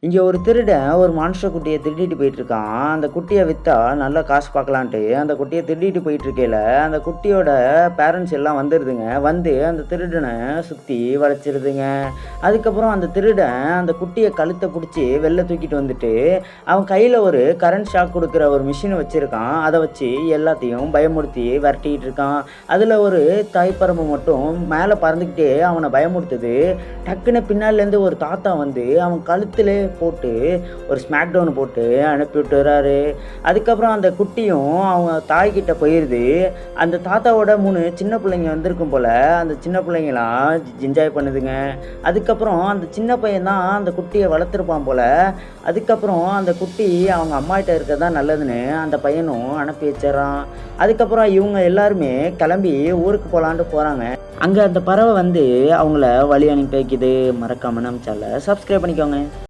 இங்கே ஒரு திருடன் ஒரு மான்ஸ்டர் குட்டியை திருடிட்டு போயிட்டுருக்கான். அந்த குட்டியை விற்றா நல்லா காசு பார்க்கலான்ட்டு அந்த குட்டியை திருடிட்டு போயிட்டுருக்கையில அந்த குட்டியோட பேரண்ட்ஸ் எல்லாம் வந்துடுதுங்க. வந்து அந்த திருடனை சுற்றி வளைச்சிருதுங்க. அதுக்கப்புறம் அந்த திருடன் அந்த குட்டியை கழுத்தை பிடிச்சி வெளில தூக்கிட்டு வந்துட்டு அவன் கையில் ஒரு கரண்ட் ஷாக் கொடுக்குற ஒரு மிஷினை வச்சுருக்கான். அதை வச்சு எல்லாத்தையும் பயமுறுத்தி விரட்டிக்கிட்டு இருக்கான். அதில் ஒரு தாய்ப்பறம்பு மட்டும் மேலே பறந்துக்கிட்டே அவனை பயமுறுத்துது. டக்குன்னு பின்னாலேருந்து ஒரு தாத்தா வந்து அவன் கழுத்தில் போட்டு ஒரு ஸ்மாக் டவுன் போட்டு அனுப்பி விட்டுறாரு. அதுக்கப்புறம் அந்த குட்டியும் அவங்க தாய்கிட்ட போயிடுது. அந்த தாத்தாவோட 3 சின்ன பிள்ளைங்க வந்திருக்கும் போல் அந்த சின்ன பிள்ளைங்களாம் என்ஜாய் பண்ணுதுங்க. அதுக்கப்புறம் அந்த சின்ன பையன் தான் அந்த குட்டியை வளர்த்துருப்பான் போல். அதுக்கப்புறம் அந்த குட்டி அவங்க அம்மாகிட்ட இருக்கிறது தான் நல்லதுன்னு அந்த பையனும் அனுப்பி வச்சிடறான். அதுக்கப்புறம் இவங்க எல்லாருமே கிளம்பி ஊருக்கு போகலான்ட்டு போகிறாங்க. அங்கே அந்த பறவை வந்து அவங்கள வழி அனுப்பி வைக்குது. மறக்காம நம்ம சேனலை சப்ஸ்கிரைப் பண்ணிக்கோங்க.